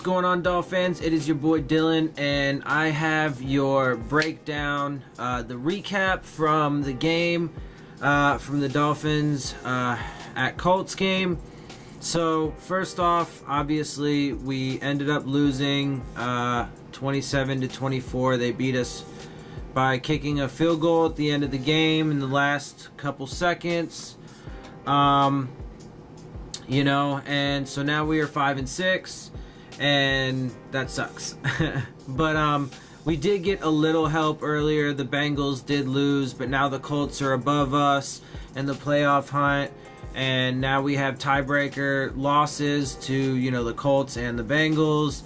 going on, Dolphins? It is your boy Dillon, and I have your breakdown, the recap from the game, from the Dolphins at Colts game. So first off, obviously we ended up losing 27-24. They beat us by kicking a field goal at the end of the game in the last couple seconds. And so now we are 5-6, and that sucks. But we did get a little help earlier. The Bengals did lose, but now the Colts are above us in the playoff hunt, and now we have tiebreaker losses to the Colts and the Bengals.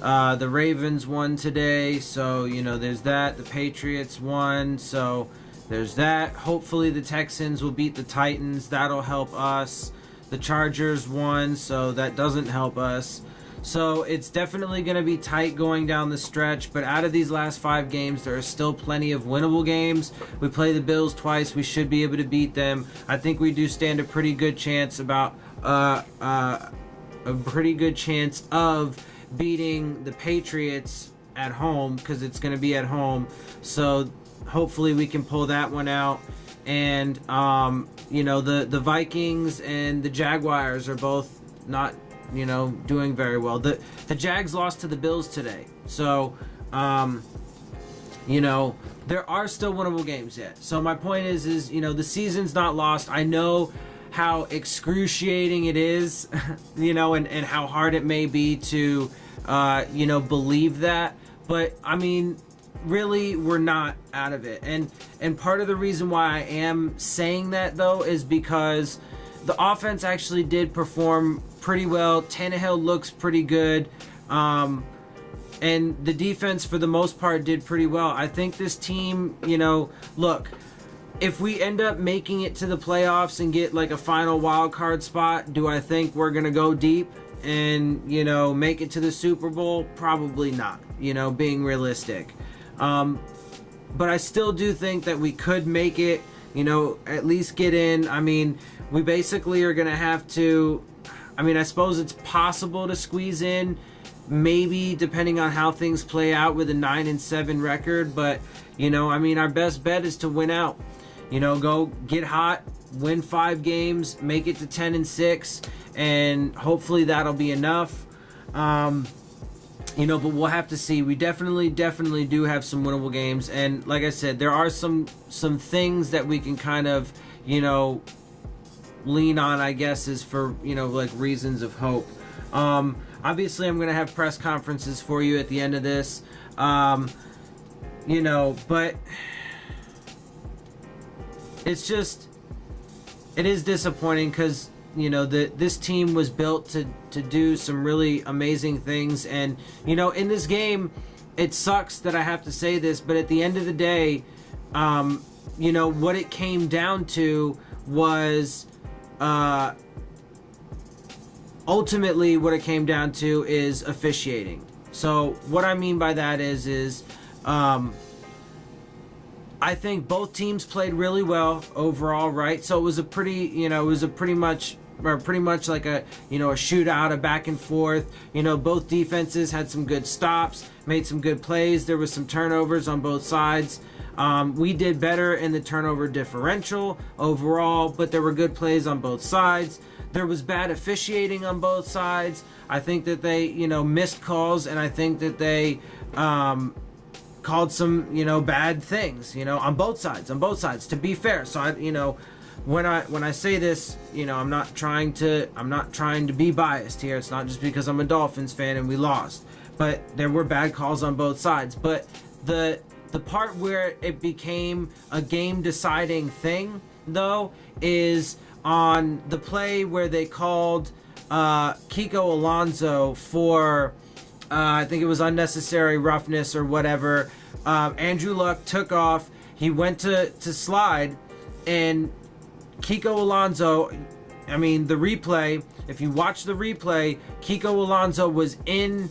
The Ravens won today, so there's that. The Patriots won, so there's that. Hopefully the Texans will beat the Titans. That'll help us. The Chargers won, so that doesn't help us. So it's definitely going to be tight going down the stretch, but out of these last 5 games, there are still plenty of winnable games. We play the Bills twice. We should be able to beat them. I think we do stand a pretty good chance of beating the Patriots at home, because it's going to be at home. So hopefully we can pull that one out. And the Vikings and the Jaguars are both not doing very well. The Jags lost to the Bills today, so there are still winnable games yet. So my point is the season's not lost. I know how excruciating it is, and how hard it may be to believe that, but I mean, really, we're not out of it. And part of the reason why I am saying that, though, is because the offense actually did perform pretty well. Tannehill looks pretty good. And the defense, for the most part, did pretty well. I think this team, look, if we end up making it to the playoffs and get like a final wild card spot, do I think we're going to go deep and, make it to the Super Bowl? Probably not, being realistic. But I still do think that we could make it, at least get in. I mean, we basically are going to have to, I suppose it's possible to squeeze in, maybe depending on how things play out with a 9-7 record. But, our best bet is to win out, go get hot, win 5 games, make it to 10-6, and hopefully that'll be enough. But we'll have to see. We definitely do have some winnable games. And like I said, there are some things that we can kind of, lean on, I guess, is for, like reasons of hope. Obviously, I'm going to have press conferences for you at the end of this. But it's just, it is disappointing because, this team was built to do some really amazing things. And, in this game, it sucks that I have to say this, but at the end of the day, what it came down to was, ultimately what it came down to is officiating. So what I mean by that is I think both teams played really well overall, right? So it was pretty much like a shootout, a back and forth. Both defenses had some good stops, made some good plays. There was some turnovers on both sides. We did better in the turnover differential overall, but there were good plays on both sides. There was bad officiating on both sides. I think that they, missed calls, and I think that they called some, bad things, on both sides, to be fair. So when I say this, I'm not trying to be biased here. It's not just because I'm a Dolphins fan and we lost, but there were bad calls on both sides. But the part where it became a game deciding thing, though, is on the play where they called Kiko Alonso for I think it was unnecessary roughness or whatever. Andrew Luck took off. He went to slide, and Kiko Alonso, the replay, if you watch the replay, Kiko Alonso was in,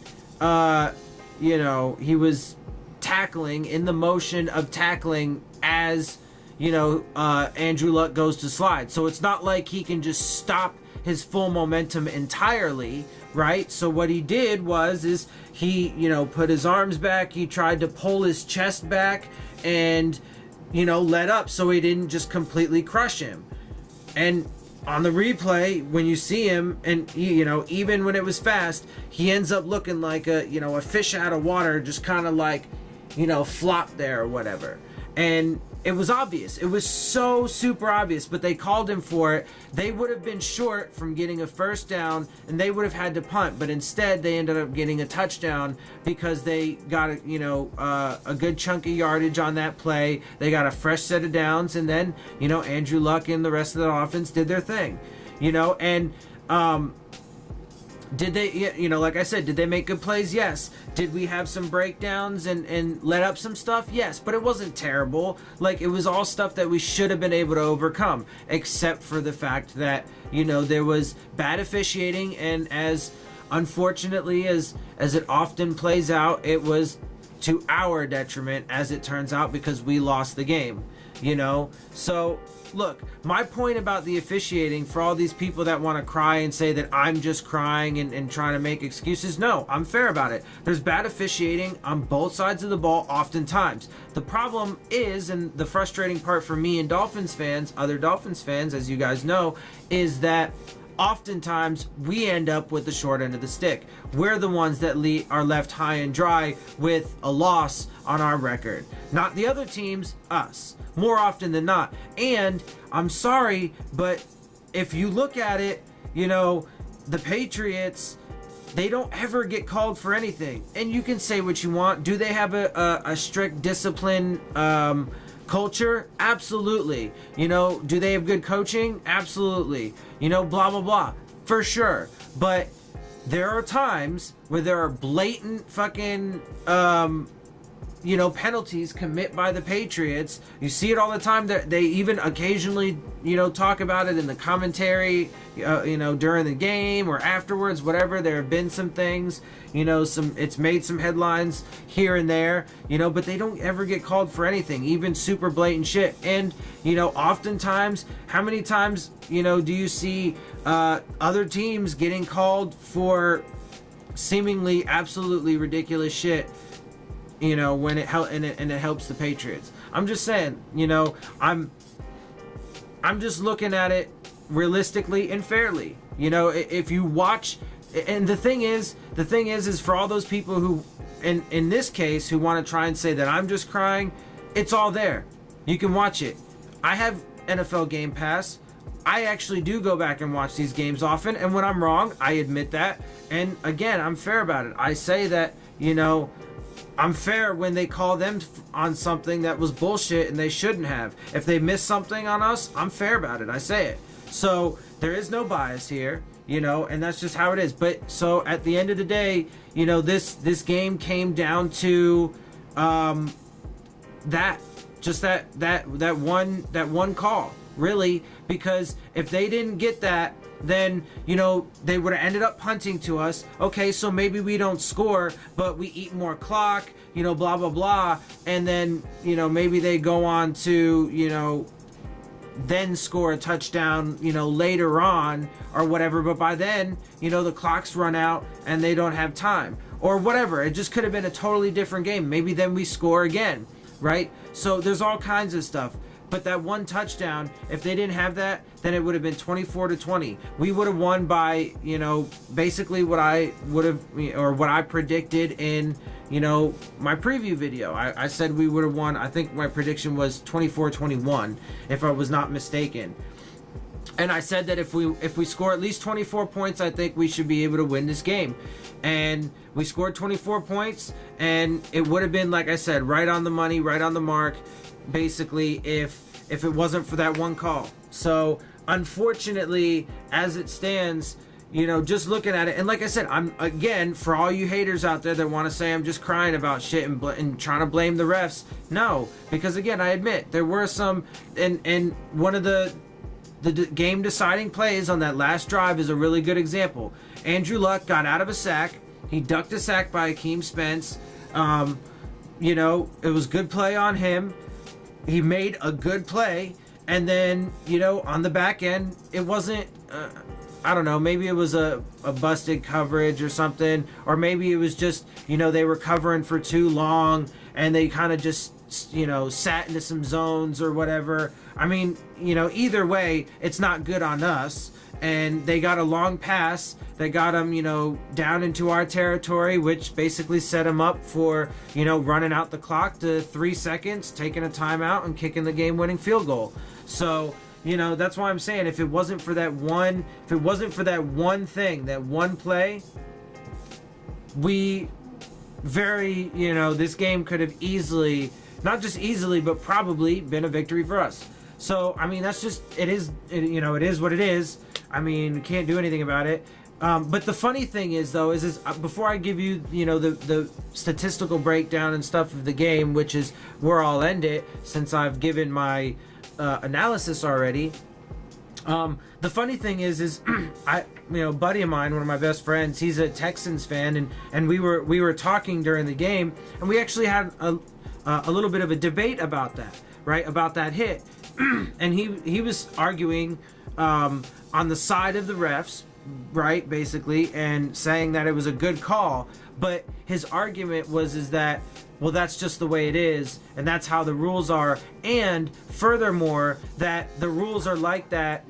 he was tackling, in the motion of tackling as, Andrew Luck goes to slide. So it's not like he can just stop his full momentum entirely, right? So what he did is he, put his arms back, he tried to pull his chest back and, let up so he didn't just completely crush him. And on the replay, when you see him, and he, even when it was fast, he ends up looking like a fish out of water, just kind of like, flop there or whatever. And it was obvious. It was so super obvious, but they called him for it. They would have been short from getting a first down, and they would have had to punt, but instead they ended up getting a touchdown because they got a good chunk of yardage on that play. They got a fresh set of downs, and then Andrew Luck and the rest of the offense did their thing, and did they, like I said, did they make good plays? Yes. Did we have some breakdowns and let up some stuff? Yes, but it wasn't terrible. Like, it was all stuff that we should have been able to overcome, except for the fact that, there was bad officiating, and as unfortunately as it often plays out, it was to our detriment, as it turns out, because we lost the game, So, look, my point about the officiating, for all these people that want to cry and say that I'm just crying and trying to make excuses, no, I'm fair about it. There's bad officiating on both sides of the ball oftentimes. The problem is, and the frustrating part for me and Dolphins fans, other Dolphins fans, as you guys know, is that oftentimes we end up with the short end of the stick. We're the ones that are left high and dry with a loss on our record. Not the other teams, us. More often than not. And I'm sorry, but if you look at it, the Patriots, they don't ever get called for anything. And you can say what you want. Do they have a strict discipline culture? Absolutely. Do they have good coaching? Absolutely. Blah, blah, blah. For sure. But there are times where there are blatant fucking penalties commit by the Patriots. You see it all the time. They even occasionally, talk about it in the commentary, during the game or afterwards, whatever. There have been some things, it's made some headlines here and there, but they don't ever get called for anything, even super blatant shit. And, oftentimes, how many times, do you see other teams getting called for seemingly absolutely ridiculous shit, when it helps the Patriots? I'm just saying, I'm just looking at it realistically and fairly. If you watch, and the thing is for all those people who, in this case, who want to try and say that I'm just crying, it's all there. You can watch it. I have NFL Game Pass. I actually do go back and watch these games often, and when I'm wrong, I admit that. And again, I'm fair about it. I say that, I'm fair when they call them on something that was bullshit and they shouldn't have. If they miss something on us, I'm fair about it. I say it. So there is no bias here, and that's just how it is. But so at the end of the day, this game came down to that one call, really, because if they didn't get that, then, they would have ended up punting to us. Okay, so maybe we don't score, but we eat more clock, blah, blah, blah. And then, maybe they go on to, then score a touchdown, later on or whatever. But by then, the clock's run out and they don't have time or whatever. It just could have been a totally different game. Maybe then we score again, right? So there's all kinds of stuff. But that one touchdown, if they didn't have that, then it would have been 24-20. We would have won by, basically what I would have, or what I predicted in, my preview video. I said we would have won. I think my prediction was 24-21, if I was not mistaken. And I said that if we score at least 24 points, I think we should be able to win this game. And we scored 24 points, and it would have been, like I said, right on the money, right on the mark, basically, if it wasn't for that one call. So unfortunately, as it stands, just looking at it, and like I said, I'm, again, for all you haters out there that want to say I'm just crying about shit and trying to blame the refs, no, because again, I admit there were some, and one of the game deciding plays on that last drive is a really good example. Andrew Luck got out of a sack. He ducked a sack by Akeem Spence. It was good play on him. He made a good play, and then, on the back end, it wasn't, I don't know, maybe it was a busted coverage or something, or maybe it was just, they were covering for too long and they kind of just, sat into some zones or whatever. I mean, either way, it's not good on us. And they got a long pass that got them, down into our territory, which basically set them up for, running out the clock to 3 seconds, taking a timeout, and kicking the game-winning field goal. So, that's why I'm saying if it wasn't for that one thing, that one play, this game could have easily, not just easily, but probably been a victory for us. So, I mean, that's just, it is what it is. I mean, can't do anything about it. But the funny thing is, though, is before I give you, the statistical breakdown and stuff of the game, which is where I'll end it, since I've given my analysis already. The funny thing is buddy of mine, one of my best friends, he's a Texans fan, and we were talking during the game, and we actually had a little bit of a debate about that, right? About that hit. And he was arguing on the side of the refs, right, basically, and saying that it was a good call. But his argument was that, well, that's just the way it is, and that's how the rules are. And furthermore, that the rules are like that.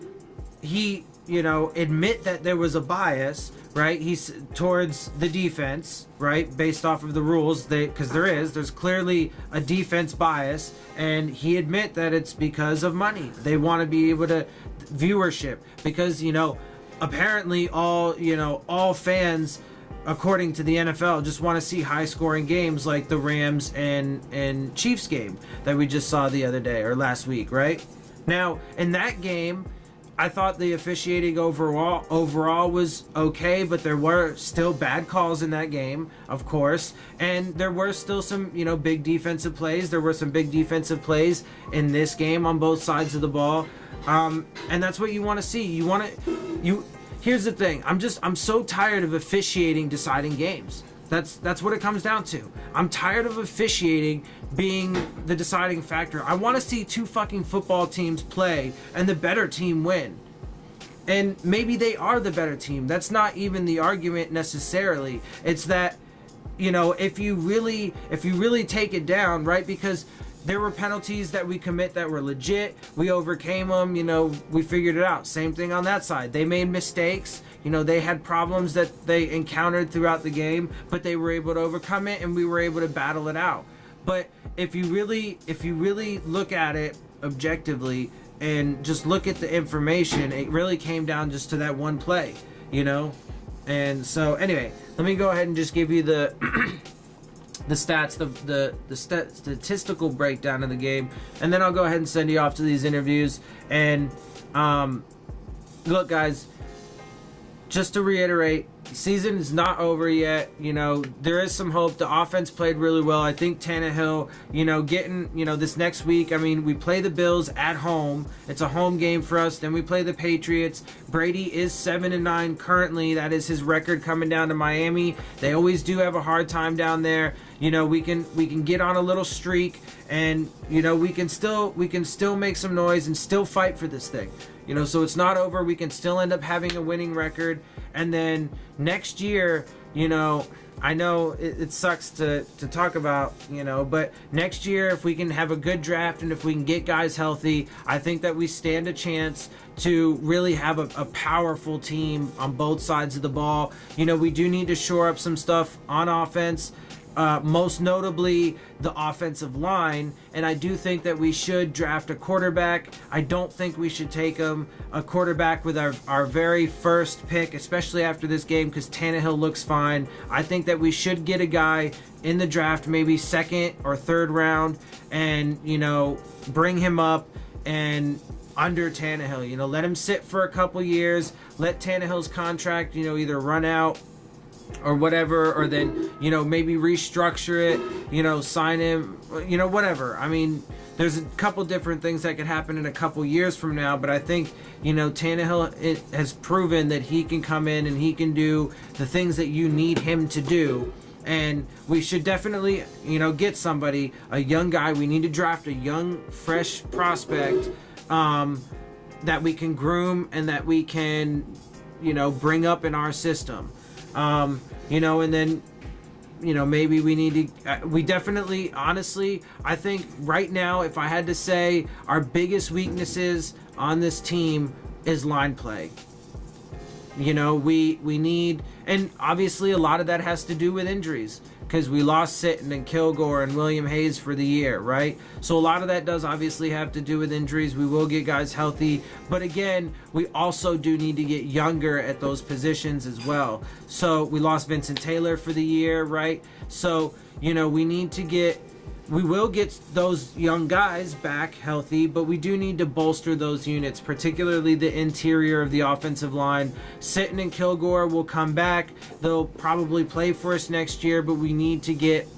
He, admit that there was a bias, right? He's towards the defense, right? Based off of the rules, because there's clearly a defense bias, and he admit that it's because of money. They want to be able to viewership because apparently all fans, according to the NFL, just want to see high-scoring games like the Rams and Chiefs game that we just saw the other day or last week, right? Now, in that game, I thought the officiating overall was okay, but there were still bad calls in that game, of course, and there were still some, big defensive plays. There were some big defensive plays in this game on both sides of the ball, and that's what you want to see. Here's the thing. I'm so tired of officiating deciding games. That's what it comes down to. I'm tired of officiating being the deciding factor. I want to see two fucking football teams play and the better team win. And maybe they are the better team. That's not even the argument necessarily. It's that, if you really take it down, right? Because there were penalties that we commit that were legit. We overcame them. We figured it out. Same thing on that side. They made mistakes. They had problems that they encountered throughout the game, but they were able to overcome it, and we were able to battle it out. But if you really look at it objectively and just look at the information, it really came down just to that one play, And so anyway, let me go ahead and just give you the the stats, the statistical breakdown of the game, and then I'll go ahead and send you off to these interviews. And look, guys, just to reiterate, season is not over yet. There is some hope. The offense played really well. I think Tannehill, getting, this next week, I mean, we play the Bills at home. It's a home game for us. Then we play the Patriots. Brady is 7-9 currently. That is his record coming down to Miami. They always do have a hard time down there. We can get on a little streak, and we can still make some noise and still fight for this thing. So it's not over. We can still end up having a winning record. And then next year, I know it sucks to talk about, but next year, if we can have a good draft and if we can get guys healthy, I think that we stand a chance to really have a powerful team on both sides of the ball. We do need to shore up some stuff on offense. Most notably the offensive line, and I do think that we should draft a quarterback. I don't think we should take a quarterback with our very first pick, especially after this game, because Tannehill looks fine. I think that we should get a guy in the draft, maybe second or third round, and bring him up and under Tannehill. Let him sit for a couple years, let Tannehill's contract either run out or whatever, or then maybe restructure it, sign him, whatever. I mean, there's a couple different things that could happen in a couple years from now, but I think Tannehill has proven that he can come in and he can do the things that you need him to do. And we should definitely get somebody, a young guy. We need to draft a young, fresh prospect that we can groom and that we can bring up in our system. And then, maybe we need to, we definitely, honestly, I think right now, if I had to say, our biggest weaknesses on this team is line play. We need, and obviously a lot of that has to do with injuries, because we lost Sitton and Kilgore and William Hayes for the year, right? So a lot of that does obviously have to do with injuries. We will get guys healthy, but again, we also do need to get younger at those positions as well. So we lost Vincent Taylor for the year, right? So, we will get those young guys back healthy, but we do need to bolster those units, particularly the interior of the offensive line. Sitton and Kilgore will come back. They'll probably play for us next year, but we need to get,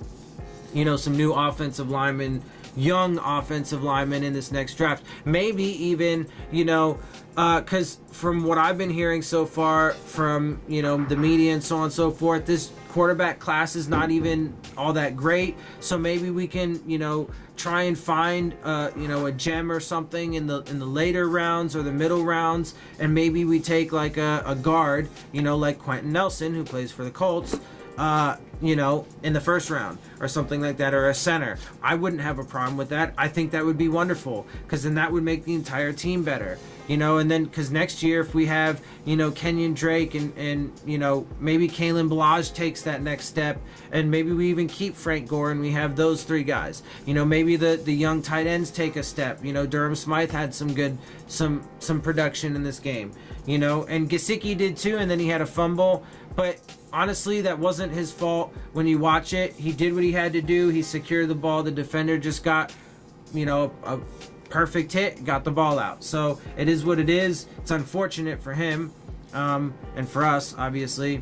some new offensive linemen, young offensive linemen in this next draft. Maybe even, because from what I've been hearing so far from, the media and so on and so forth, this quarterback class is not even all that great. So maybe we can, try and find, a gem or something in the later rounds or the middle rounds, and maybe we take like a guard, like Quentin Nelson, who plays for the Colts, in the first round or something like that, or a center. I wouldn't have a problem with that. I think that would be wonderful, because then that would make the entire team better. And then because next year if we have, Kenyon Drake and maybe Kalen Balaj takes that next step, and maybe we even keep Frank Gore and we have those three guys. Maybe the young tight ends take a step. Durham Smythe had some production in this game. And Gesicki did too, and then he had a fumble. But honestly, that wasn't his fault when you watch it. He did what he had to do. He secured the ball. The defender just got, a perfect hit, got the ball out. So it is what it is. It's unfortunate for him, and for us, obviously.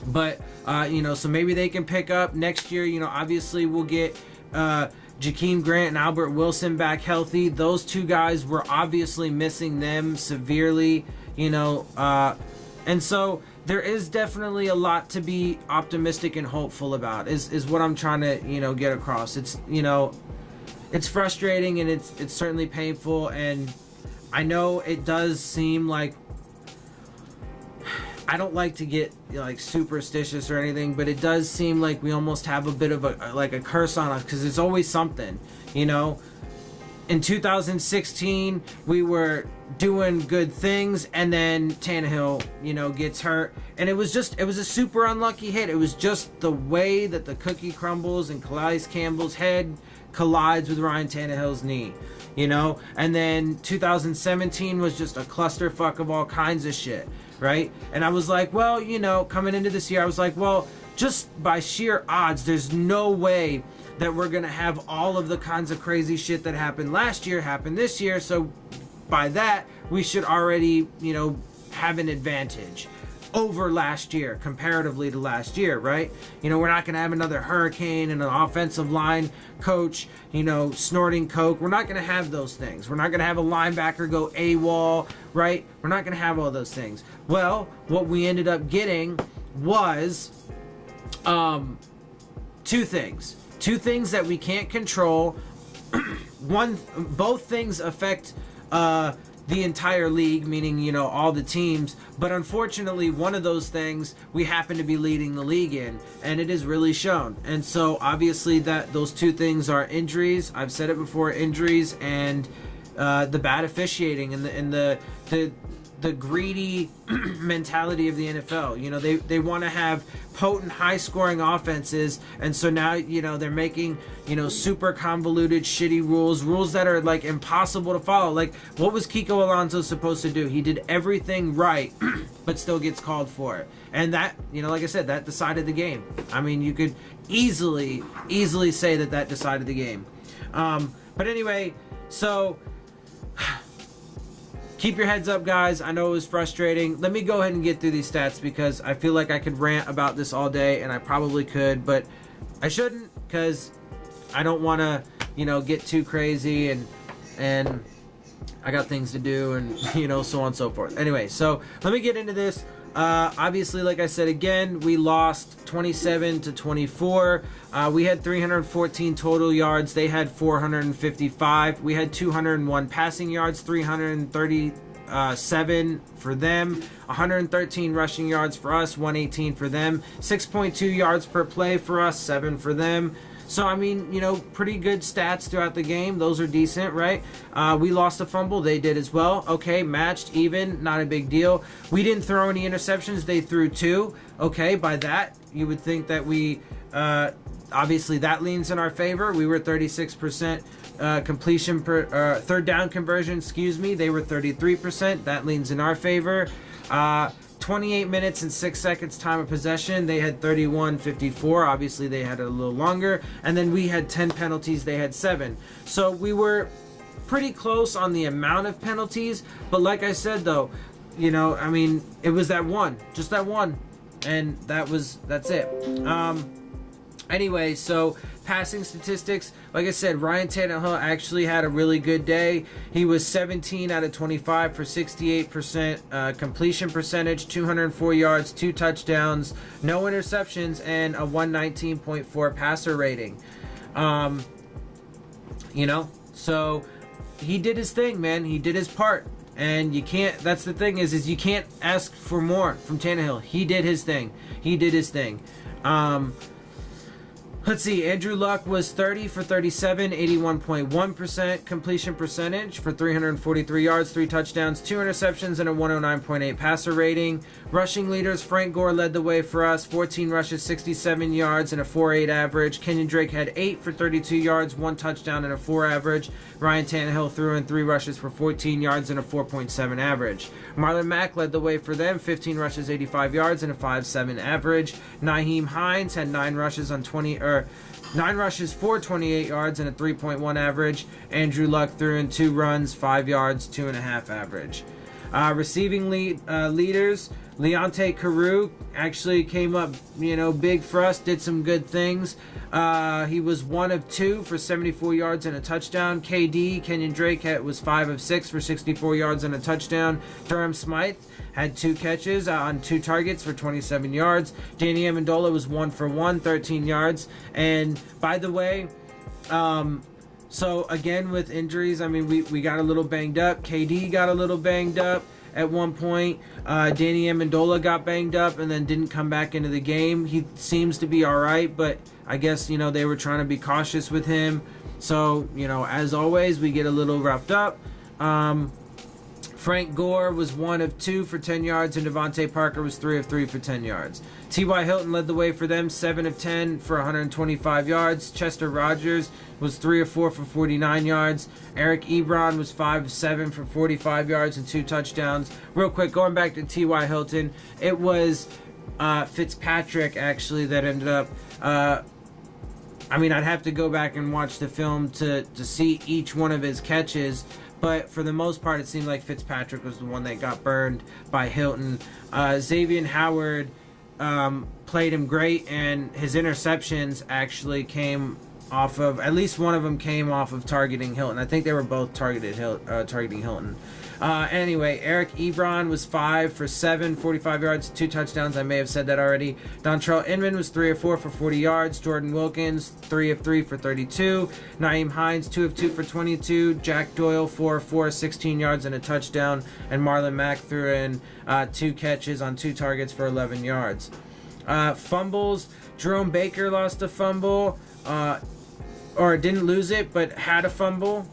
But, so maybe they can pick up next year. Obviously we'll get Jakeem Grant and Albert Wilson back healthy. Those two guys, were obviously missing them severely, and so there is definitely a lot to be optimistic and hopeful about, is what I'm trying to, get across. It's, it's frustrating, and it's certainly painful, and I know it does seem like, I don't like to get superstitious or anything, but it does seem like we almost have a bit of a curse on us, because it's always something, In 2016, we were doing good things, and then Tannehill, gets hurt, and it was a super unlucky hit. It was just the way that the cookie crumbles and Calais Campbell's head collides with Ryan Tannehill's knee, and then 2017 was just a clusterfuck of all kinds of shit, right? And I was like, well, coming into this year, I was like, well, just by sheer odds, there's no way that we're gonna have all of the kinds of crazy shit that happened last year happen this year, so by that, we should already, have an advantage over last year, comparatively to last year, right? We're not going to have another hurricane and an offensive line coach, snorting coke. We're not going to have those things. We're not going to have a linebacker go AWOL, right? We're not going to have all those things. Well, what we ended up getting was two things that we can't control. Both things affect the entire league, meaning, all the teams, but unfortunately one of those things we happen to be leading the league in, and it is really shown. And so obviously that those two things are injuries. I've said it before, injuries, and the bad officiating, and the greedy mentality of the NFL. They want to have potent, high-scoring offenses, and so now, they're making, super convoluted, shitty rules that are, impossible to follow. What was Kiko Alonso supposed to do? He did everything right, but still gets called for it. And that, like I said, that decided the game. I mean, you could easily say that decided the game. But anyway, so keep your heads up, guys. I know it was frustrating. Let me go ahead and get through these stats, because I feel like I could rant about this all day, and I probably could, but I shouldn't, because I don't want to, get too crazy, and I got things to do, and, so on and so forth. Anyway, so let me get into this. Obviously, like I said, again, we lost 27-24. We had 314 total yards. They had 455. We had 201 passing yards, 330 7 for them. 113 rushing yards for us, 118 for them. 6.2 yards per play for us, 7 for them. So, I mean, you know, pretty good stats throughout the game. Those are decent, right? We lost a fumble. They did as well. Okay, matched, even, not a big deal. We didn't throw any interceptions. They threw 2. Okay, by that, you would think that we, obviously, that leans in our favor. We were 36% completion per, third down conversion, excuse me. They were 33%. That leans in our favor. 28 minutes and 6 seconds time of possession. They had 31-54. Obviously, they had a little longer. And then we had 10 penalties. They had 7. So we were pretty close on the amount of penalties. But like I said, though, you know, I mean, it was that one. Just that one. And that's it. Anyway, so passing statistics, like I said, Ryan Tannehill actually had a really good day. He was 17 out of 25 for 68% completion percentage, 204 yards, 2 touchdowns, no interceptions, and a 119.4 passer rating. You know, so he did his thing, man. He did his part. And you can't, that's the thing is you can't ask for more from Tannehill. He did his thing. He did his thing. Let's see, Andrew Luck was 30 for 37, 81.1% completion percentage for 343 yards, 3 touchdowns, 2 interceptions, and a 109.8 passer rating. Rushing leaders, Frank Gore led the way for us, 14 rushes, 67 yards, and a 4.8 average. Kenyon Drake had 8 for 32 yards, 1 touchdown, and a 4 average. Ryan Tannehill threw in 3 rushes for 14 yards and a 4.7 average. Marlon Mack led the way for them, 15 rushes, 85 yards, and a 5.7 average. Nyheim Hines had 9 rushes for 28 yards and a 3.1 average. Andrew Luck threw in 2 runs, 5 yards, 2.5 average. Receiving leaders, Leonte Carew actually came up, you know, big for us, did some good things. He was 1 of 2 for 74 yards and a touchdown. Kenyon Drake was 5 of 6 for 64 yards and a touchdown. Durham Smythe had 2 catches on 2 targets for 27 yards. Danny Amendola was 1 for 1, 13 yards. And by the way, so again with injuries, I mean, we got a little banged up. KD got a little banged up at one point. Danny Amendola got banged up and then didn't come back into the game. He seems to be all right, but I guess, you know, they were trying to be cautious with him. So, you know, as always, we get a little roughed up. Frank Gore was 1 of 2 for 10 yards, and Devontae Parker was 3 of 3 for 10 yards. T.Y. Hilton led the way for them, 7 of 10 for 125 yards. Chester Rogers was 3 of 4 for 49 yards. Eric Ebron was 5 of 7 for 45 yards and 2 touchdowns. Real quick, going back to T.Y. Hilton, it was Fitzpatrick, actually, that ended up... I mean, I'd have to go back and watch the film to see each one of his catches, but for the most part, it seemed like Fitzpatrick was the one that got burned by Hilton. Xavier Howard played him great, and his interceptions actually came off of, at least one of them came off of targeting Hilton. I think they were both targeting Hilton. Anyway, Eric Ebron was 5 for 7, 45 yards, 2 touchdowns. I may have said that already. Dontrell Inman was 3 of 4 for 40 yards. Jordan Wilkins, 3 of 3 for 32. Nyheim Hines, 2 of 2 for 22. Jack Doyle, 4 of 4, 16 yards and a touchdown. And Marlon Mack threw in 2 catches on 2 targets for 11 yards. Fumbles, Jerome Baker lost a fumble. Or didn't lose it, but had a fumble.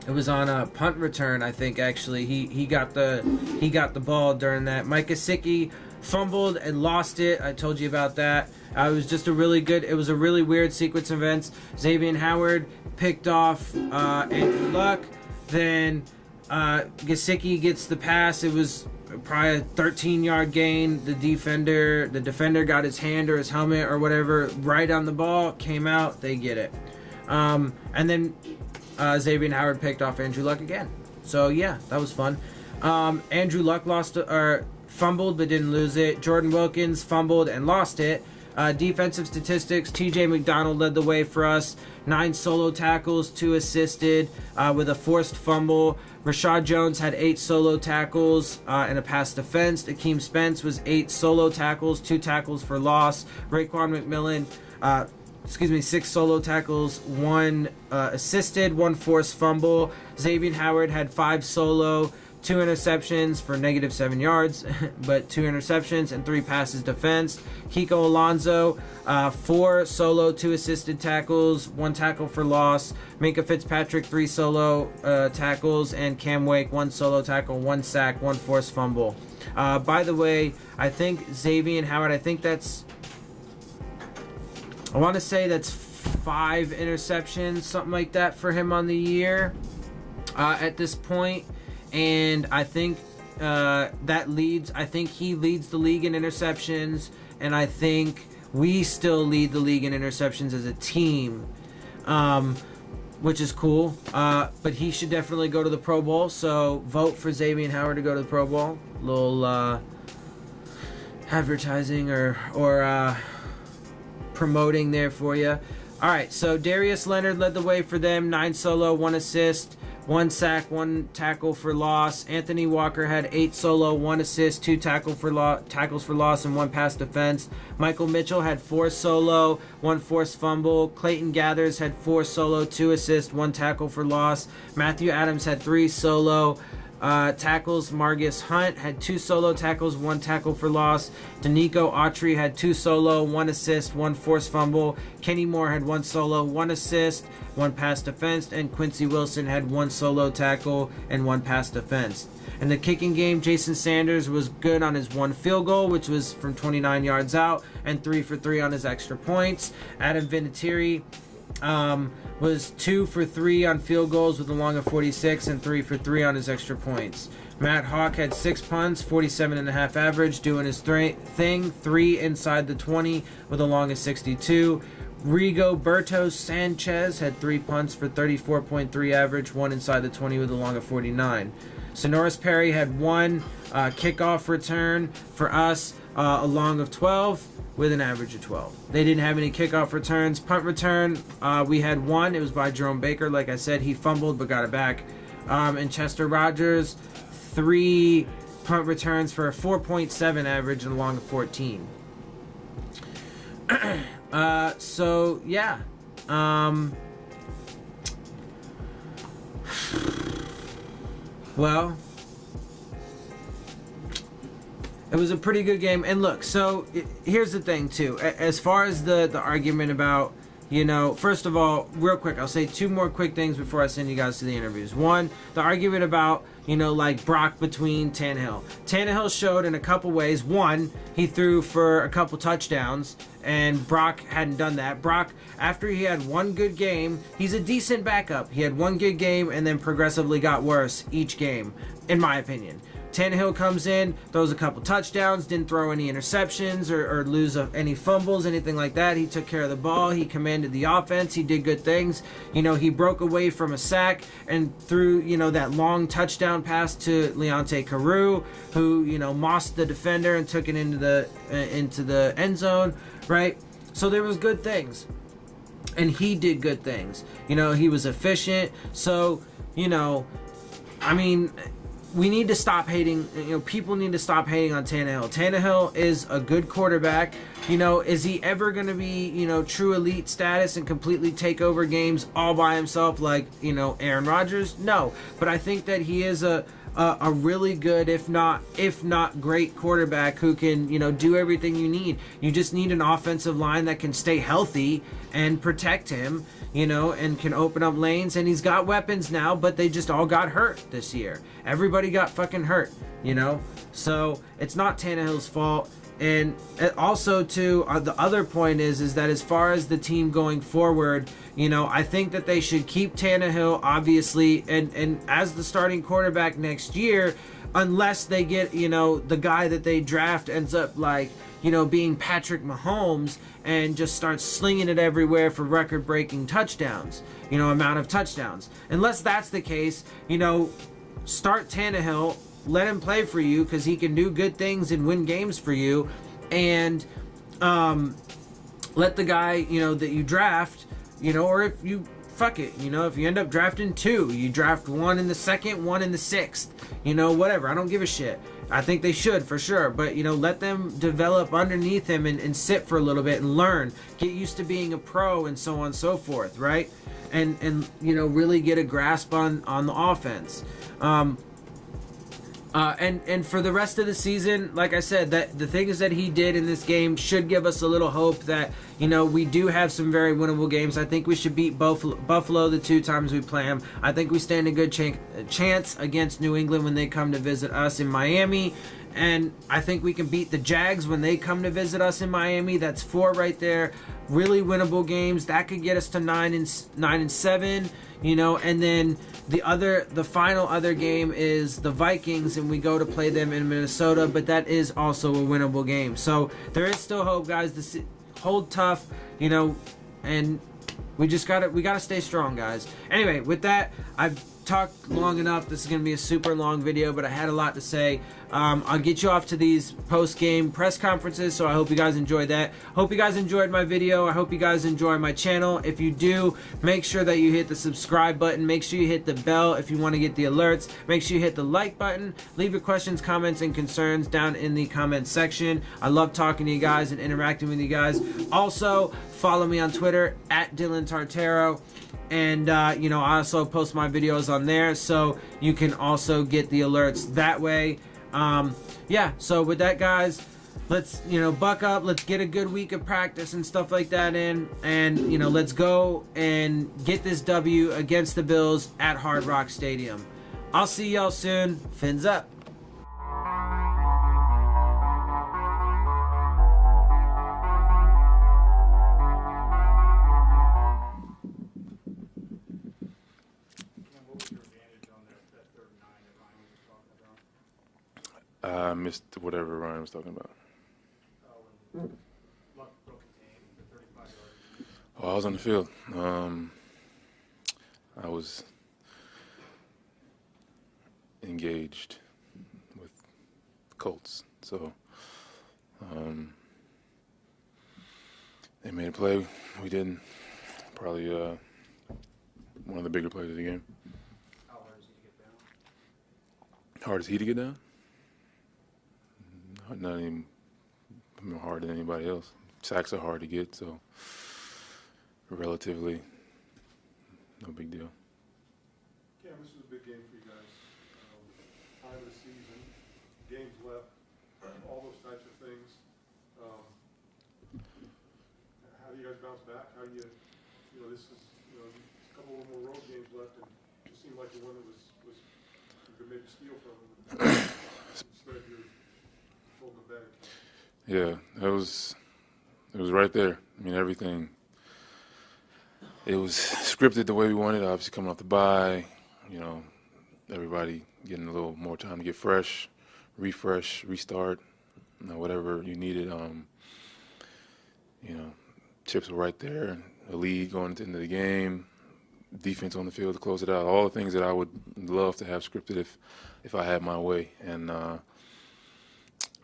It was on a punt return, I think. Actually, he got the ball during that. Mike Gesicki fumbled and lost it. I told you about that. It was just a really weird sequence of events. Xavier Howard picked off Andrew Luck. Then Gesicki gets the pass. It was probably a 13-yard gain. The defender got his hand or his helmet or whatever right on the ball. Came out. They get it. And then Xavier Howard picked off Andrew Luck again. So yeah, that was fun. Andrew Luck fumbled but didn't lose it. Jordan Wilkins fumbled and lost it. Defensive statistics, TJ McDonald led the way for us. 9 solo tackles, 2 assisted with a forced fumble. Rashad Jones had 8 solo tackles and a pass defense. Akeem Spence was 8 solo tackles, 2 tackles for loss. Raekwon McMillan, 6 solo tackles, 1 assisted, 1 forced fumble. Xavier Howard had 5 solo, 2 interceptions for -7 yards, but 2 interceptions and 3 passes defense. Kiko Alonso, 4 solo, 2 assisted tackles, 1 tackle for loss. Minka Fitzpatrick, 3 solo tackles, and Cam Wake, 1 solo tackle, 1 sack, 1 forced fumble. By the way, I think Xavier Howard, I want to say that's 5 interceptions, something like that for him on the year at this point. And I think I think he leads the league in interceptions, and I think we still lead the league in interceptions as a team, which is cool. But he should definitely go to the Pro Bowl, so vote for Xavier Howard to go to the Pro Bowl. Little advertising or promoting there for you. All right, so Darius Leonard led the way for them, 9 solo, 1 assist, 1 sack, 1 tackle for loss. Anthony Walker had 8 solo, 1 assist, 2 tackles for loss, and 1 pass defense. Michael Mitchell had 4 solo, 1 forced fumble. Clayton Gathers had 4 solo, 2 assists, 1 tackle for loss. Matthew Adams had 3 solo tackles. Margus Hunt had 2 solo tackles, 1 tackle for loss. Danico Autry had 2 solo, 1 assist, 1 forced fumble. Kenny Moore had 1 solo, 1 assist, 1 pass defense, and Quincy Wilson had 1 solo tackle and 1 pass defense. In the kicking game, Jason Sanders was good on his 1 field goal, which was from 29 yards out, and 3 for 3 on his extra points. Adam Vinatieri was 2 for 3 on field goals with a long of 46 and 3 for 3 on his extra points. Matt Hawk had 6 punts, 47.5 average, doing his thing, 3 inside the 20 with a long of 62. Rigoberto Sanchez had 3 punts for 34.3 average, 1 inside the 20 with a long of 49. Sonoris Perry had 1 kickoff return for us, a long of 12 with an average of 12. They didn't have any kickoff returns. Punt return, we had 1. It was by Jerome Baker. Like I said, he fumbled but got it back. And Chester Rogers, 3 punt returns for a 4.7 average and a long of 14. So, yeah. Well, it was a pretty good game. And look, so here's the thing, too. As far as the argument about, you know, first of all, real quick, I'll say 2 more quick things before I send you guys to the interviews. 1, the argument about, you know, like Brock between Tannehill. Tannehill showed in a couple ways. 1, he threw for a couple touchdowns, and Brock hadn't done that. Brock, after he had 1 good game, he's a decent backup. He had 1 good game and then progressively got worse each game, in my opinion. Tannehill comes in, throws a couple touchdowns, didn't throw any interceptions or lose any fumbles, anything like that. He took care of the ball. He commanded the offense. He did good things. You know, he broke away from a sack and threw, you know, that long touchdown pass to Leonte Carew, who, you know, mossed the defender and took it into the end zone, right? So there was good things. And he did good things. You know, he was efficient. So, you know, I mean, we need to stop hating, you know, people need to stop hating on Tannehill. Tannehill is a good quarterback. You know, is he ever going to be, you know, true elite status and completely take over games all by himself like, you know, Aaron Rodgers? No. But I think that he is a really good, if not great quarterback who can, you know, do everything you need. You just need an offensive line that can stay healthy and protect him, you know, and can open up lanes. And he's got weapons now, but they just all got hurt this year. Everybody got fucking hurt, you know. So it's not Tannehill's fault. And also, too, the other point is that as far as the team going forward, you know, I think that they should keep Tannehill, obviously, and as the starting quarterback next year, unless they get, you know, the guy that they draft ends up, like, you know, being Patrick Mahomes and just starts slinging it everywhere for record-breaking touchdowns, you know, amount of touchdowns. Unless that's the case, you know, start Tannehill, let him play for you because he can do good things and win games for you, and let the guy, you know, that you draft, you know, or if you fuck it, you know, if you end up drafting 2, you draft 1 in the 2nd, 1 in the 6th, you know, whatever. I don't give a shit. I think they should for sure, but, you know, let them develop underneath him and sit for a little bit and learn, get used to being a pro and so on and so forth, right? And you know, really get a grasp on the offense. And for the rest of the season, like I said, that the things that he did in this game should give us a little hope that, you know, we do have some very winnable games. I think we should beat Buffalo the 2 times we play them. I think we stand a good chance against New England when they come to visit us in Miami. And I think we can beat the Jags when they come to visit us in Miami. That's 4 right there. Really winnable games. That could get us to 9-7, you know. And then the final other game is the Vikings, and we go to play them in Minnesota. But that is also a winnable game. So there is still hope, guys. Hold tough, you know, and we gotta stay strong, guys. Anyway, with that, I've talked long enough. This is gonna be a super long video, but I had a lot to say. I'll get you off to these post-game press conferences, so I hope you guys enjoyed that. Hope you guys enjoyed my video. I hope you guys enjoy my channel. If you do, make sure that you hit the subscribe button. Make sure you hit the bell if you want to get the alerts. Make sure you hit the like button. Leave your questions, comments, and concerns down in the comments section. I love talking to you guys and interacting with you guys. Also, follow me on Twitter at Dillon Tartaro. And, you know, I also post my videos on there, so you can also get the alerts that way. Yeah, so with that, guys, let's, you know, buck up. Let's get a good week of practice and stuff like that in. And, you know, let's go and get this W against the Bills at Hard Rock Stadium. I'll see y'all soon. Fins up. I missed whatever Ryan was talking about. Oh, I was on the field. I was engaged with the Colts, so they made a play. We didn't. Probably one of the bigger plays of the game. How hard is he to get down? Hard as he to get down? Not any more hard than anybody else. Sacks are hard to get, so relatively no big deal. Cam, this is a big game for you guys. Time of the season, games left, all those types of things. How do you guys bounce back? How do you know, this is, you know, a couple of more road games left, and it seemed like the one that was you could maybe steal from them. Instead, you're holding the bag. Yeah, it was right there. I mean, everything. It was scripted the way we wanted. Obviously, coming off the bye, you know, everybody getting a little more time to get fresh, refresh, restart, you know, whatever you needed. You know, chips were right there. The lead going into the game, defense on the field to close it out. All the things that I would love to have scripted if I had my way. And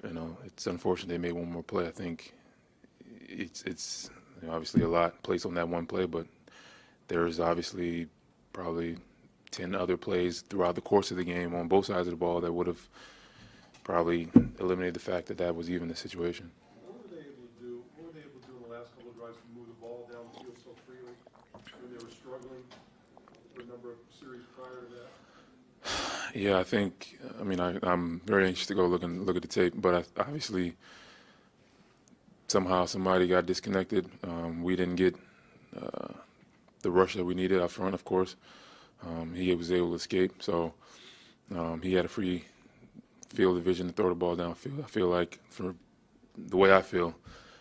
you know, it's unfortunate they made one more play. I think it's you know, obviously a lot placed on that one play, but there's obviously probably 10 other plays throughout the course of the game on both sides of the ball that would have probably eliminated the fact that was even the situation. What were they able to do? What were they able to do in the last couple of drives to move the ball downfield so freely when they were struggling for a number of series prior to that? Yeah, I think. I mean, I'm very anxious to go look at the tape, but obviously somehow somebody got disconnected. We didn't get the rush that we needed up front, of course. He was able to escape, so he had a free field of vision to throw the ball downfield. I feel like, for the way I feel,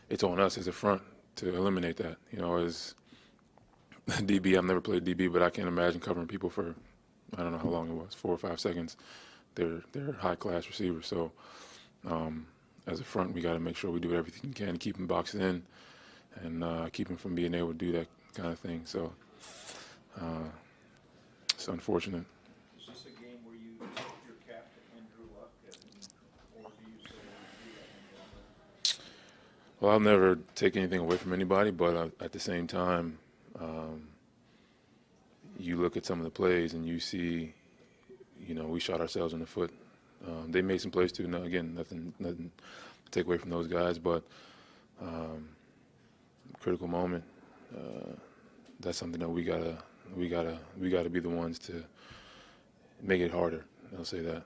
it's on us as a front to eliminate that. You know, as DB, I've never played DB, but I can't imagine covering people for, I don't know how long it was, 4 or 5 seconds. They're high-class receivers, so as a front, we got to make sure we do everything we can to keep them boxed in and keep them from being able to do that kind of thing. So it's unfortunate. Is this a game where you tip your cap to Andrew Luck, or do you say you do that? Well, I'll never take anything away from anybody, but at the same time, you look at some of the plays and you see, you know, we shot ourselves in the foot. They made some plays too. No, again, nothing to take away from those guys, but critical moment. That's something that we gotta be the ones to make it harder. I'll say that.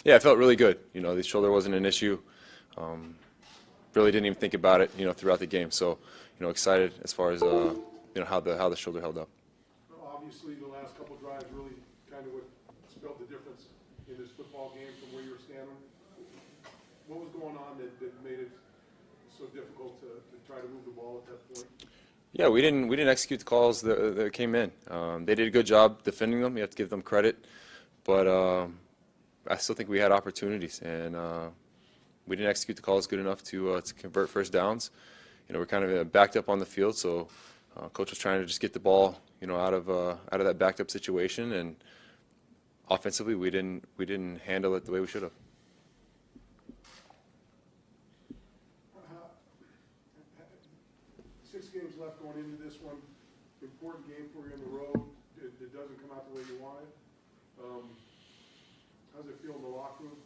Yeah, it felt really good. The shoulder wasn't an issue. Really didn't even think about it, throughout the game. So, excited as far as how the shoulder held up. Well, obviously, the last couple drives really kind of what spelled the difference in this football game from where you were standing. What was going on that made it so difficult to try to move the ball at that point? Yeah, we didn't execute the calls that came in. They did a good job defending them. You have to give them credit, but I still think we had opportunities, and we didn't execute the calls good enough to convert first downs. We're kind of backed up on the field, so coach was trying to just get the ball, out of that backed up situation, and offensively we didn't handle it the way we should have. 6 games left going into this one. Important game for you on the road. It doesn't come out the way you wanted. How does it feel in the locker room?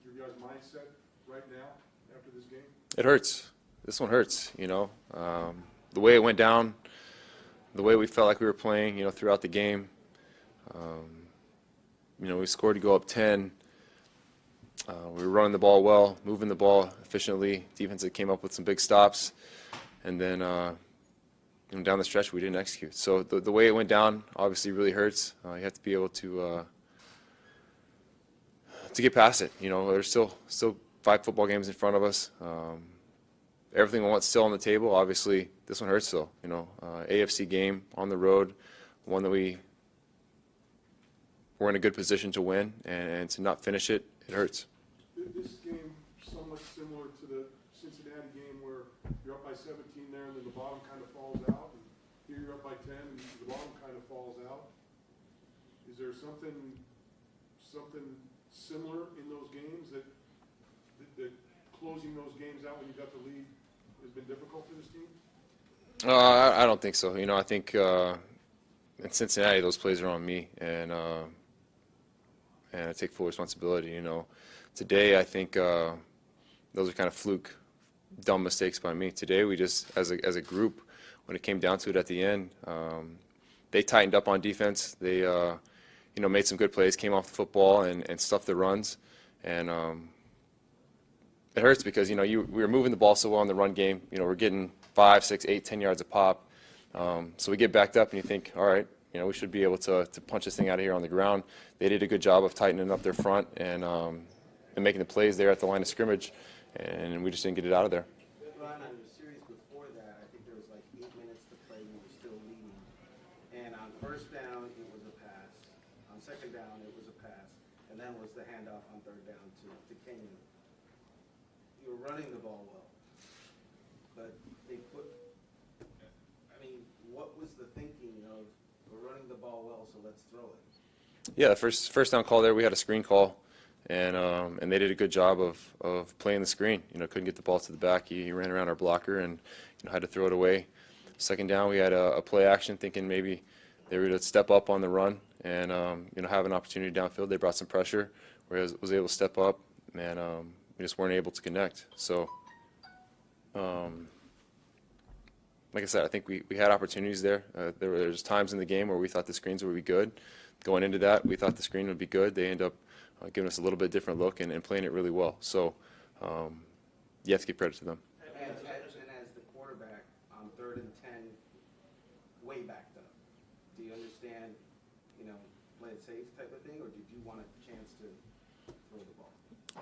Your guys' mindset right now after this game? It hurts. This one hurts. The way it went down, the way we felt like we were playing, throughout the game. We scored to go up 10. We were running the ball well, moving the ball efficiently. Defense that came up with some big stops, and then down the stretch we didn't execute. So the way it went down obviously really hurts. You have to be able to get past it. There's still 5 football games in front of us. Everything we want still on the table. Obviously, this one hurts though. AFC game on the road, one that we're in a good position to win, and to not finish it, it hurts. This game somewhat similar to the Cincinnati game where you're up by 17 there and then the bottom kind of falls out. And here you're up by 10 and the bottom kind of falls out. Is there something similar in those games that closing those games out when you got the lead has been difficult for this team? I don't think so. I think in Cincinnati those plays are on me, and I take full responsibility. Today I think those are kind of fluke, dumb mistakes by me. Today we just, as a group, when it came down to it at the end, they tightened up on defense. They made some good plays, came off the football and stuffed the runs, and it hurts because we were moving the ball so well in the run game. We're getting 5, 6, 8, 10 yards a pop. So we get backed up and you think, all right, we should be able to punch this thing out of here on the ground. They did a good job of tightening up their front and making the plays there at the line of scrimmage, and we just didn't get it out of there. Ron, on the series before that, I think there was like 8 minutes to play. You were still leading, and on first down it was a pass. On second down it was a pass, and then was the handoff on third down to Kenyon. You were running the ball well, but what was the thinking of we're running the ball well, so let's throw it? Yeah, the first down call there, we had a screen call, and they did a good job of playing the screen. Couldn't get the ball to the back. He ran around our blocker and had to throw it away. Second down, we had a play action, thinking maybe they were to step up on the run and have an opportunity downfield. They brought some pressure, where I was able to step up, and we just weren't able to connect. So, like I said, I think we had opportunities there. There was times in the game where we thought the screens would be good. Going into that, we thought the screen would be good. They end up giving us a little bit different look and playing it really well. So you have to give credit to them. And as the quarterback on 3rd and 10, way backed up, do you understand, play it safe type of thing, or did you want a chance to throw the ball?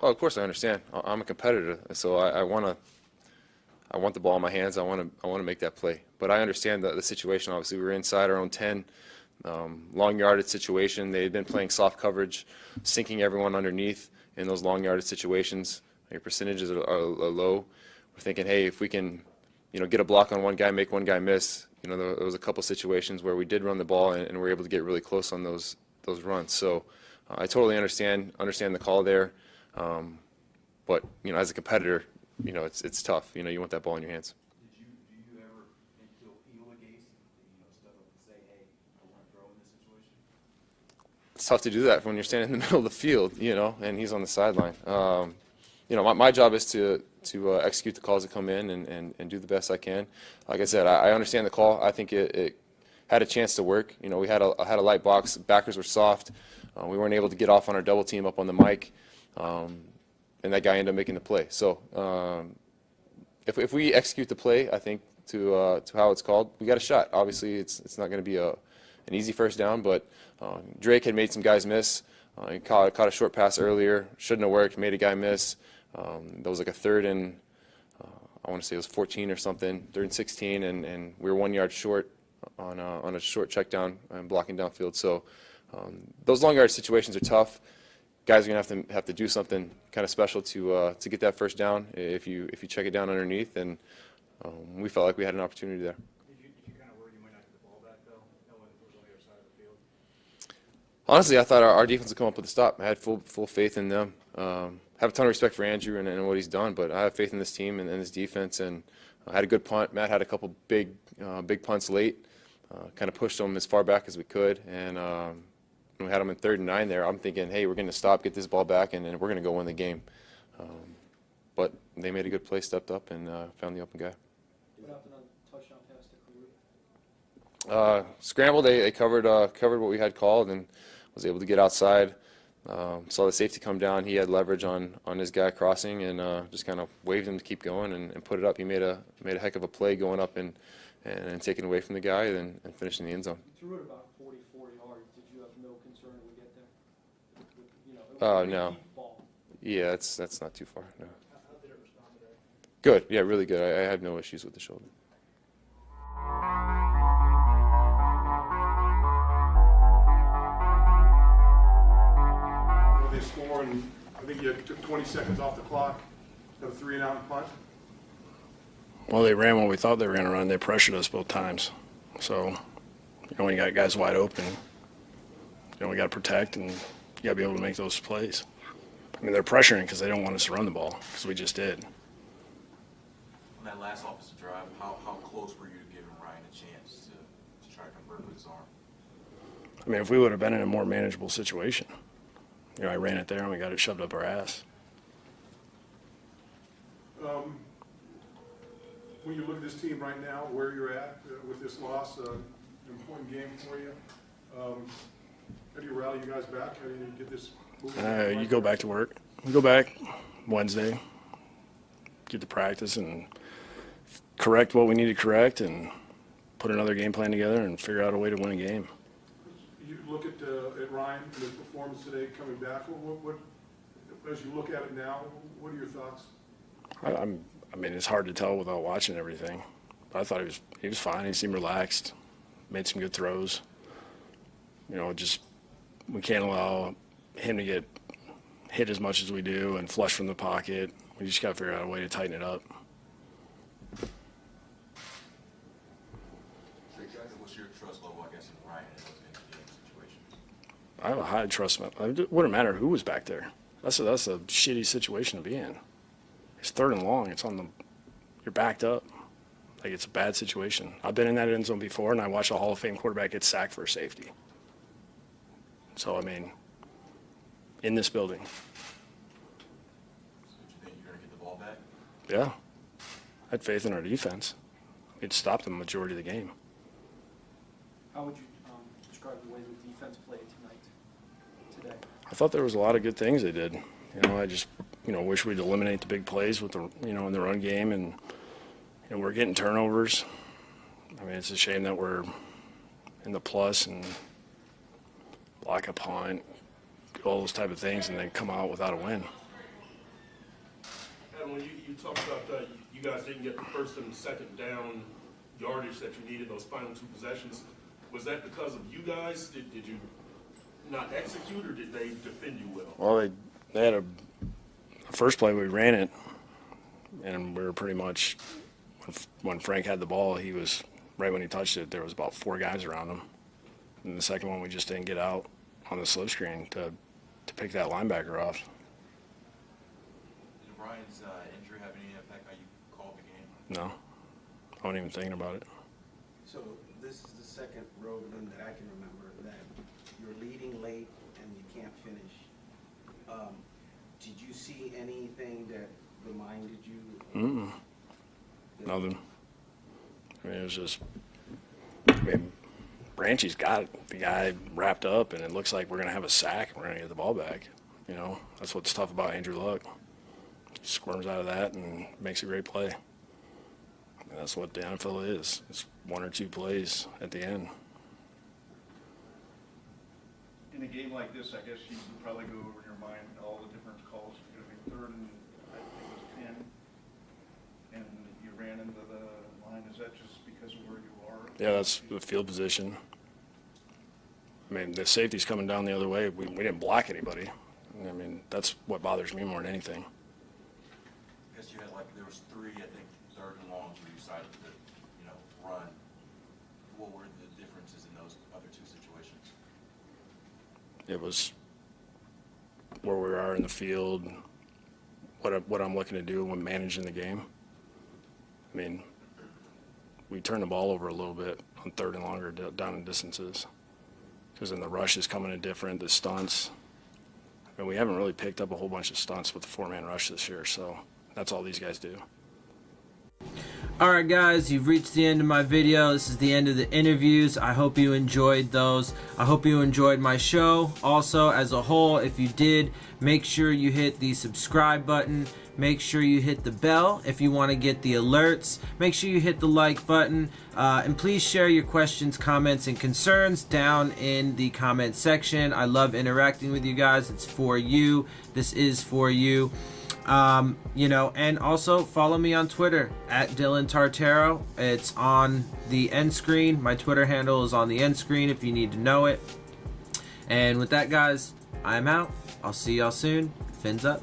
Oh, of course I understand. I'm a competitor, so I want the ball in my hands. I want to make that play. But I understand the situation. Obviously, we were inside our own 10. Long yardage situation. They had been playing soft coverage, sinking everyone underneath in those long yardage situations. Your percentages are low. We're thinking, hey, if we can, get a block on one guy, make one guy miss. There was a couple situations where we did run the ball and were able to get really close on those runs. So I totally understand the call there. But as a competitor, it's tough. You want that ball in your hands. Do you ever think you'll feel a case, step up and say, hey, I want to throw in this situation? It's tough to do that when you're standing in the middle of the field, and he's on the sideline. My job is to execute the calls that come in and do the best I can. Like I said, I understand the call. I think it had a chance to work. We had a light box. Backers were soft. we weren't able to get off on our double team up on the mic, and that guy ended up making the play. So if we execute the play, I think to how it's called, we got a shot. Obviously, it's not going to be an easy first down, but Drake had made some guys miss. He caught a short pass earlier, shouldn't have worked, made a guy miss. That was like a 3rd and I want to say it was 14 or something, 3rd and 16, and we were 1 yard short on a short check down and blocking downfield. So those long yard situations are tough. Guys are gonna have to do something kind of special to get that first down if you check it down underneath, and we felt like we had an opportunity there. Did you kind of worry you might not get the ball back though, knowing it was on the other side of the field? Honestly, I thought our defense would come up with a stop. I had full faith in them. Have a ton of respect for Andrew and what he's done, but I have faith in this team and this defense. And I had a good punt. Matt had a couple big punts late, kind of pushed them as far back as we could. And when we had them in 3rd and 9 there, I'm thinking, hey, we're going to stop, get this ball back, and we're going to go win the game. But they made a good play, stepped up, and found the open guy. What happened on the touchdown pass to Kalu? Scrambled, they covered what we had called and was able to get outside. Saw the safety come down. He had leverage on his guy crossing and just kind of waved him to keep going and put it up. He made a heck of a play going up and taking away from the guy and finishing the end zone. You threw it about 44 yards. Did you have no concern it would get there? It was a No. deep ball. Yeah, that's not too far. No. How did it respond today? Good. Yeah, really good. I have no issues with the shoulder. They score, and I think you took 20 seconds off the clock, got a 3-and-out punt. Well, they ran what we thought they were going to run. They pressured us both times. So, when you got guys wide open, we got to protect, and you got to be able to make those plays. I mean, they're pressuring because they don't want us to run the ball, because we just did. On that last offensive drive, how close were you to giving Ryan a chance to try to convert with his arm? I mean, if we would have been in a more manageable situation, I ran it there and we got it shoved up our ass. When you look at this team right now, where you're at with this loss, an important game for you, how do you rally you guys back? How do you get this moving? You go back to work. You go back Wednesday, get to practice and correct what we need to correct and put another game plan together and figure out a way to win a game. You look at Ryan and his performance today coming back. What, as you look at it now, what are your thoughts? I mean, it's hard to tell without watching everything. But I thought he was fine. He seemed relaxed, made some good throws. Just we can't allow him to get hit as much as we do and flush from the pocket. We just got to figure out a way to tighten it up. What's your trust level, I guess, in Ryan in those end-of-game situations? I have a high trust. It wouldn't matter who was back there. That's a shitty situation to be in. It's 3rd and long. It's you're backed up. Like, it's a bad situation. I've been in that end zone before, and I watched a Hall of Fame quarterback get sacked for a safety. So, I mean, in this building. So do you think you're going to get the ball back? Yeah. I had faith in our defense. We'd stopped the majority of the game. How would you describe the way the defense played today? I thought there was a lot of good things they did. I just, wish we'd eliminate the big plays with the, in the run game, and we're getting turnovers. I mean, it's a shame that we're in the plus and block a punt, do all those type of things, and then come out without a win. And when you talked about you guys didn't get the 1st and 2nd down yardage that you needed those final 2 possessions, was that because of you guys? Did you not execute, or did they defend you well? Well, they had the first play we ran it, and we were pretty much, when Frank had the ball, he was, right when he touched it, there was about 4 guys around him. And the second one, we just didn't get out on the slip screen to pick that linebacker off. Did Ryan's injury have any impact how you called the game? No, I wasn't even thinking about it. So this is the second road game that I can remember that you're leading late and you can't finish. Did you see anything that reminded you? Nothing. I mean, it was just, Branchie's got the guy wrapped up, and it looks like we're going to have a sack and we're going to get the ball back. You know, that's what's tough about Andrew Luck. He squirms out of that and makes a great play. And that's what the NFL is. It's 1 or 2 plays at the end. In a game like this, I guess you would probably go over in your mind all the different calls. You're going to be 3rd and I think it was 10, and you ran into the line. Is that just because of where you are? Yeah, that's the field position. I mean, the safety's coming down the other way. We didn't block anybody. I mean, that's what bothers me more than anything. I guess you had there was 3, I think, 3rd and longs where you decided to, run. What were the differences in those other 2 situations? It was where we are in the field, what I'm looking to do when managing the game. I mean, we turned the ball over a little bit on 3rd and longer down in distances because then the rush is coming in different, the stunts. I mean, we haven't really picked up a whole bunch of stunts with the 4-man rush this year, so that's all these guys do. Alright guys, you've reached the end of my video. This is the end of the interviews. I hope you enjoyed those. I hope you enjoyed my show. Also, as a whole, if you did, make sure you hit the subscribe button. Make sure you hit the bell if you want to get the alerts. Make sure you hit the like button. And please share your questions, comments, and concerns down in the comment section. I love interacting with you guys. It's for you. This is for you. And also follow me on Twitter at Dillon Tartaro. It's on the end screen. My Twitter handle is on the end screen if you need to know it. And with that, guys, I'm out. I'll see y'all soon. Fins up.